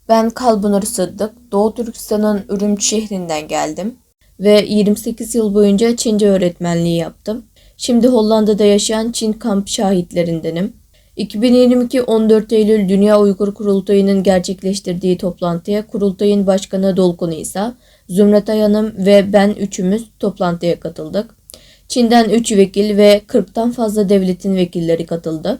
Ben Kalbunur Sıddık, Doğu Türkistan'ın Ürümçi şehrinden geldim ve 28 yıl boyunca Çince öğretmenliği yaptım. Şimdi Hollanda'da yaşayan Çin kamp şahitlerindenim. 2022 14 Eylül Dünya Uygur Kurultayı'nın gerçekleştirdiği toplantıya Kurultayın Başkanı Dolkun İsa, Zümretay Hanım ve ben üçümüz toplantıya katıldık. Çin'den 3 vekil ve 40'tan fazla devletin vekilleri katıldı.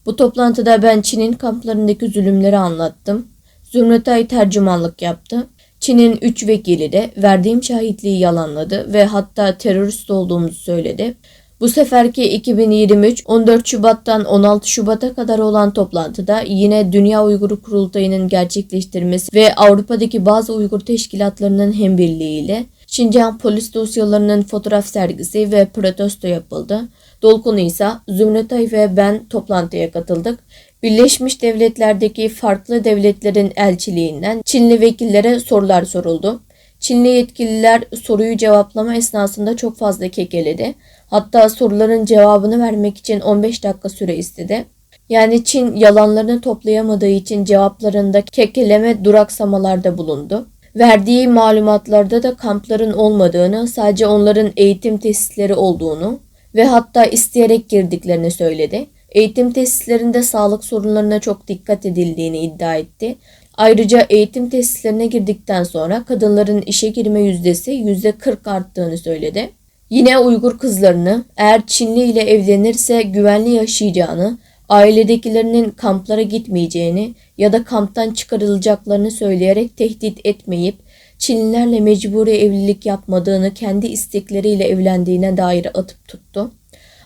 Bu toplantıda ben Çin'in kamplarındaki zulümleri anlattım. Zümretay tercümanlık yaptı. Çin'in 3 vekili de verdiğim şahitliği yalanladı ve hatta terörist olduğumuzu söyledi. Bu seferki 2023 14 Şubat'tan 16 Şubat'a kadar olan toplantıda yine Dünya Uygur Kurultayı'nın gerçekleştirmesi ve Avrupa'daki bazı Uygur teşkilatlarının hembirliğiyle Şincan polis dosyalarının fotoğraf sergisi ve protesto yapıldı. Dolkun İsa, Zümretay ve ben toplantıya katıldık. Birleşmiş Devletler'deki farklı devletlerin elçiliğinden Çinli vekillere sorular soruldu. Çinli yetkililer soruyu cevaplama esnasında çok fazla kekeledi. Hatta soruların cevabını vermek için 15 dakika süre istedi. Yani Çin yalanlarını toplayamadığı için cevaplarında kekeleme duraksamalarda bulundu. Verdiği malumatlarda da kampların olmadığını, sadece onların eğitim tesisleri olduğunu ve hatta isteyerek girdiklerini söyledi. Eğitim tesislerinde sağlık sorunlarına çok dikkat edildiğini iddia etti. Ayrıca eğitim tesislerine girdikten sonra kadınların işe girme yüzdesi %40 arttığını söyledi. Yine Uygur kızlarını eğer Çinli ile evlenirse güvenli yaşayacağını, ailedekilerinin kamplara gitmeyeceğini ya da kamptan çıkarılacaklarını söyleyerek tehdit etmeyip Çinlilerle mecburi evlilik yapmadığını, kendi istekleriyle evlendiğine dair atıp tuttu.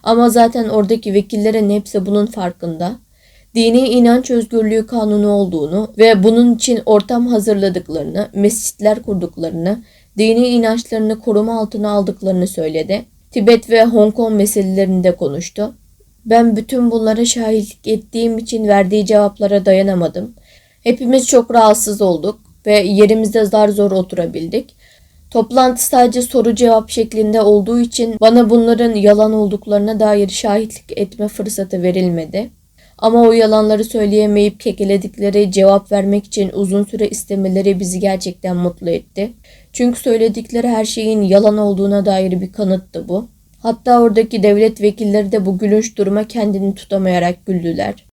Ama zaten oradaki vekillerin hepsi bunun farkında. Dini inanç özgürlüğü kanunu olduğunu ve bunun için ortam hazırladıklarını, mescitler kurduklarını, dini inançlarını koruma altına aldıklarını söyledi. Tibet ve Hong Kong meselelerinde konuştu. Ben bütün bunlara şahitlik ettiğim için verdiği cevaplara dayanamadım. Hepimiz çok rahatsız olduk ve yerimizde zar zor oturabildik. Toplantı sadece soru cevap şeklinde olduğu için bana bunların yalan olduklarına dair şahitlik etme fırsatı verilmedi. Ama o yalanları söyleyemeyip kekeledikleri, cevap vermek için uzun süre istemeleri bizi gerçekten mutlu etti. Çünkü söyledikleri her şeyin yalan olduğuna dair bir kanıttı bu. Hatta oradaki devlet vekilleri de bu gülünç duruma kendini tutamayarak güldüler.